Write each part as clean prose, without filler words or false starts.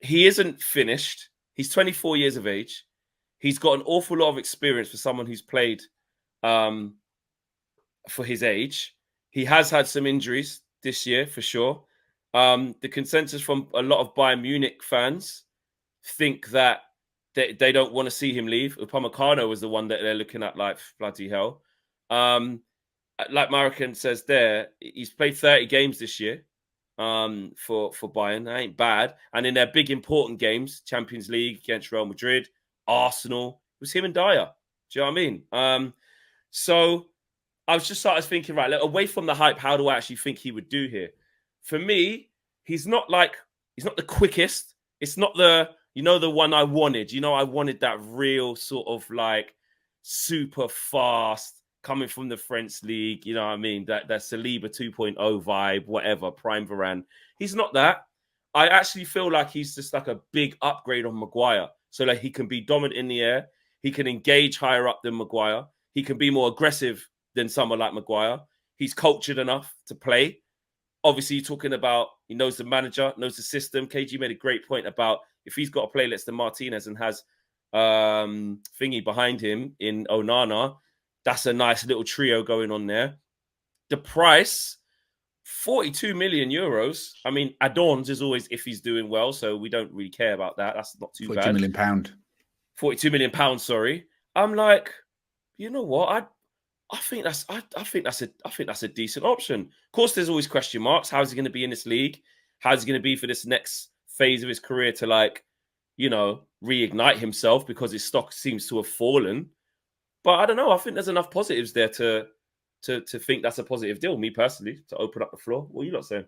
he isn't finished. He's 24 years of age. He's got an awful lot of experience for someone who's played for his age. He has had some injuries this year for sure. The consensus from a lot of Bayern Munich fans think that they don't want to see him leave. Upamecano was the one that they're looking at like bloody hell. Like Marican says there, he's played 30 games this year for Bayern. That ain't bad. And in their big important games, Champions League against Real Madrid, Arsenal, it was him and Dyer. Do you know what I mean? So I was just started thinking, right, away from the hype, how do I actually think he would do here? For me, he's not the quickest. It's not the one I wanted. I wanted that real sort of like super fast coming from the French league. You know what I mean? That Saliba 2.0 vibe, whatever, prime Varane. He's not that. I actually feel like he's just like a big upgrade on Maguire. So like he can be dominant in the air. He can engage higher up than Maguire. He can be more aggressive than someone like Maguire. He's cultured enough to play. Obviously, you're talking about he knows the manager, knows the system. KG made a great point about if he's got a player less than Martinez and has thingy behind him in Onana, that's a nice little trio going on there. The price, 42 million euros. I mean, add-ons is always if he's doing well, so we don't really care about that. That's not too 42 bad. million pound. 42 million pounds, sorry. I'm like, you know what? I think that's a decent option. Of course, there's always question marks. How is he going to be in this league? How is he going to be for this next phase of his career to reignite himself because his stock seems to have fallen. But I don't know. I think there's enough positives there to think that's a positive deal. Me personally, to open up the floor. What are you lot saying?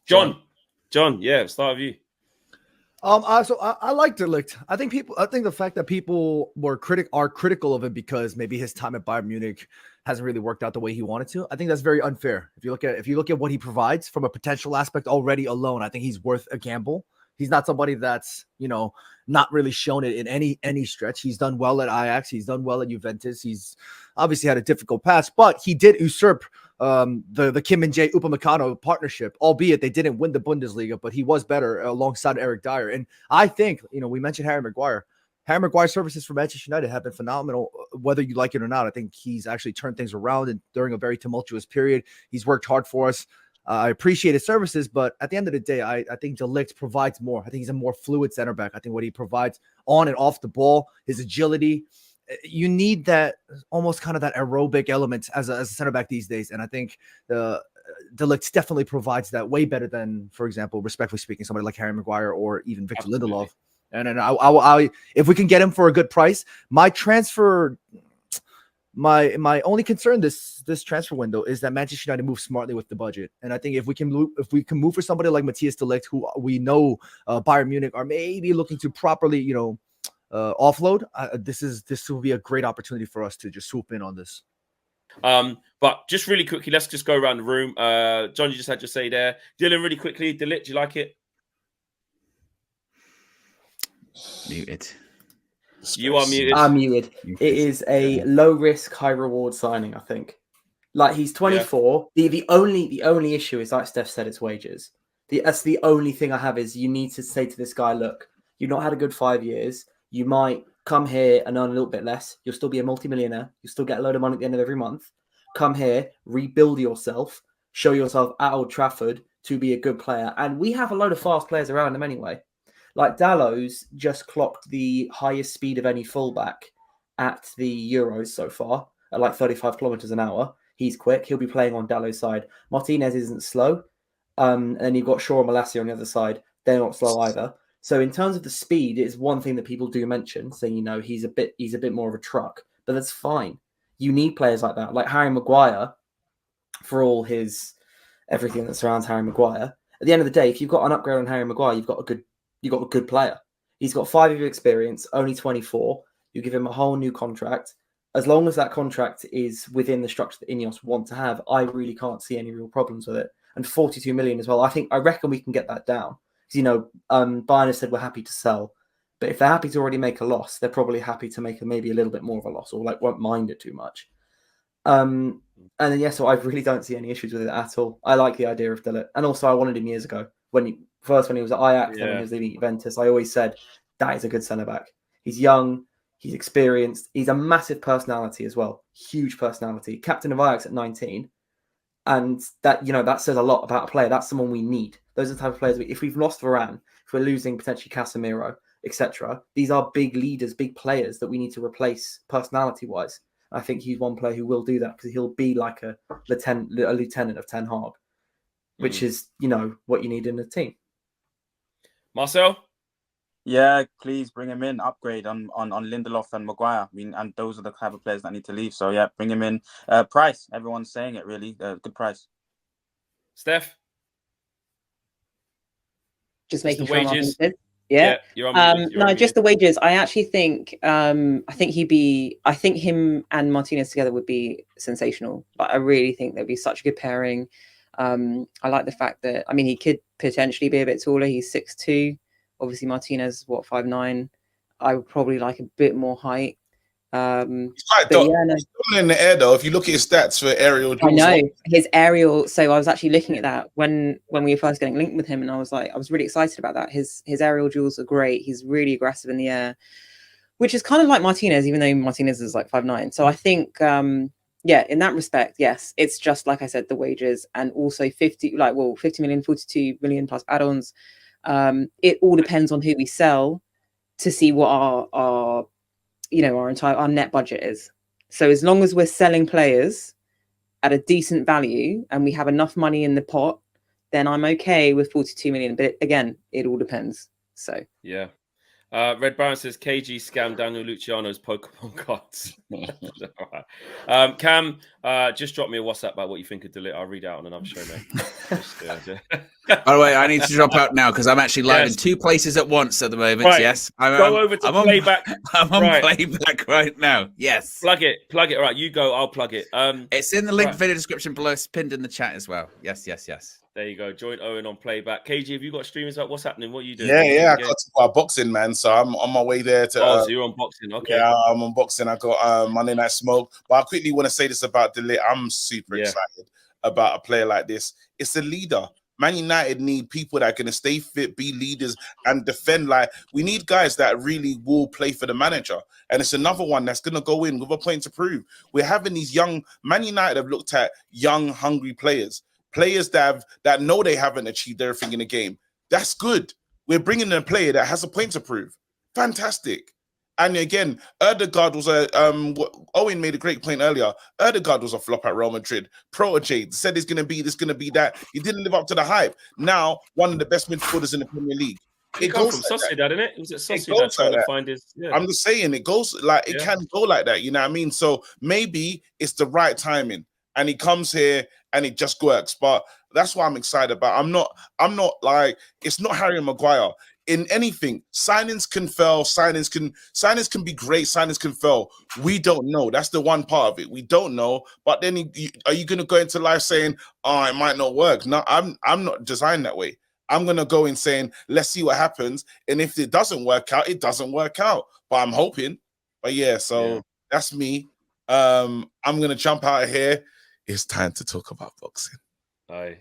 John, yeah, start with you. I like De Ligt. I think the fact that people are critical of him because maybe his time at Bayern Munich hasn't really worked out the way he wanted to. I think that's very unfair. If you look at what he provides from a potential aspect already alone, I think he's worth a gamble. He's not somebody that's, not really shown it in any stretch. He's done well at Ajax. He's done well at Juventus. He's obviously had a difficult past, but he did usurp the Kim and Jae Upamecano partnership, albeit they didn't win the Bundesliga, but he was better alongside Eric Dyer. And I think, we mentioned Harry Maguire. Harry Maguire's services for Manchester United have been phenomenal, whether you like it or not. I think he's actually turned things around and during a very tumultuous period. He's worked hard for us. I appreciate his services, but at the end of the day, I think De Ligt provides more. I think he's a more fluid center back. I think what he provides on and off the ball, his agility, you need that almost kind of that aerobic element as a center back these days. And I think De Ligt definitely provides that way better than, for example, respectfully speaking, somebody like Harry Maguire or even Victor Lindelof. And I if we can get him for a good price, my only concern this transfer window is that Manchester United moves smartly with the budget. And I think if we can move for somebody like Matthias de Ligt, who we know Bayern Munich are maybe looking to properly, offload, this will be a great opportunity for us to just swoop in on this. But just really quickly, let's just go around the room. John, you just had to say there. Dylan, really quickly, de Ligt, do you like it? Muted. You are muted. I'm muted. It is a low risk, high reward signing, I think. Like, he's 24. Yeah. The only issue is, like Steph said, it's wages. That's the only thing I have is you need to say to this guy, look, you've not had a good 5 years. You might come here and earn a little bit less. You'll still be a multimillionaire. You'll still get a load of money at the end of every month. Come here, rebuild yourself, show yourself at Old Trafford to be a good player. And we have a load of fast players around him anyway. Like Dalot's just clocked the highest speed of any fullback at the Euros so far, at like 35 kilometers an hour. He's quick. He'll be playing on Dalot's side. Martinez isn't slow. And then you've got Shaw and Malacia on the other side. They're not slow either. So in terms of the speed, it's one thing that people do mention, saying, he's a bit more of a truck, but that's fine. You need players like that, like Harry Maguire, for all everything that surrounds Harry Maguire. At the end of the day, if you've got an upgrade on Harry Maguire, you've got a good player. He's got 5 years of experience, only 24. You give him a whole new contract. As long as that contract is within the structure that Ineos want to have, I really can't see any real problems with it. And 42 million as well. I reckon we can get that down. Because, Bayern has said we're happy to sell. But if they're happy to already make a loss, they're probably happy to make maybe a little bit more of a loss or won't mind it too much. And then, so I really don't see any issues with it at all. I like the idea of De Ligt. And also, I wanted him years ago first when he was at Ajax, then when Yeah. he was leaving Juventus, I always said that is a good centre back. He's young, he's experienced, he's a massive personality as well, huge personality. Captain of Ajax at 19, and that that says a lot about a player. That's someone we need. Those are the type of players. If we've lost Varane, if we're losing potentially Casemiro, etc., these are big leaders, big players that we need to replace personality-wise. I think he's one player who will do that because he'll be like a lieutenant of Ten Hag, which is what you need in a team. Marcel? Yeah, please bring him in. Upgrade on Lindelof and Maguire. I mean, and those are the type of players that need to leave. So yeah, bring him in. Price. Everyone's saying it really. Good price. Steph? Just making the sure I'm wages. unmuted. Yeah. You're on No, just the wages. I actually think I think him and Martinez together would be sensational. But I really think they'd be such a good pairing. I like the fact that he could potentially be a bit taller. He's 6'2". Obviously Martinez, 5'9". I would probably like a bit more height. He's quite dominant in the air, though. If you look at his stats for aerial, I know his aerial. So I was actually looking at that when we were first getting linked with him, and I was really excited about that. His aerial duels are great. He's really aggressive in the air, which is kind of like Martinez, even though Martinez is 5'9". So I think, in that respect, yes, it's just like I said, the wages, and also 50 million, 42 million plus add-ons. It all depends on who we sell to see what our net budget is. So as long as we're selling players at a decent value and we have enough money in the pot, then I'm okay with 42 million. But again, it all depends. So yeah. Red Baron says KG scammed Daniel Luciano's Pokemon cards. Cam, just drop me a WhatsApp about what you think of Ligt. I'll read out on another show, mate. By the way, I need to drop out now because I'm actually live in 2 places at once at the moment. Right. Yes, Go over to playback. I'm on playback right now. Yes, plug it. All right, you go. I'll plug it. It's in the link video description below. It's pinned in the chat as well. Yes. There you go. Join Owen on playback. KG, have you got streamers about what's happening? What are you doing? Yeah. I got to talk about boxing, man. So I'm on my way there to. So you're on boxing, okay? Yeah, I'm on boxing. I got Monday Night Smoke. But I quickly want to say this about Ligt. I'm super excited about a player like this. It's a leader. Man United need people that are going to stay fit, be leaders, and defend. We need guys that really will play for the manager. And it's another one that's going to go in with a point to prove. We're having these young Man United have looked at young, hungry players that know they haven't achieved everything in the game. That's good. We're bringing in a player that has a point to prove. Fantastic. And again, Ødegaard was Owen made a great point earlier. Ødegaard was a flop at Real Madrid. Protege said he's going to be this, going to be that. He didn't live up to the hype. Now, one of the best midfielders in the Premier League. It goes from Sociedad, isn't it? It was at Sociedad trying to find his. Yeah. I'm just saying, it goes it can go like that. You know what I mean? So maybe it's the right timing, and he comes here and it just works. But that's what I'm excited about. I'm not it's not Harry Maguire. In anything, signings can fail, signings can be great, signings can fail. We don't know. That's the one part of it. We don't know. But then are you going to go into life saying, "Oh, it might not work"? No, I'm not designed that way. I'm going to go in saying, "Let's see what happens." And if it doesn't work out, it doesn't work out. But I'm hoping. But that's me. I'm going to jump out of here. It's time to talk about boxing. Aye.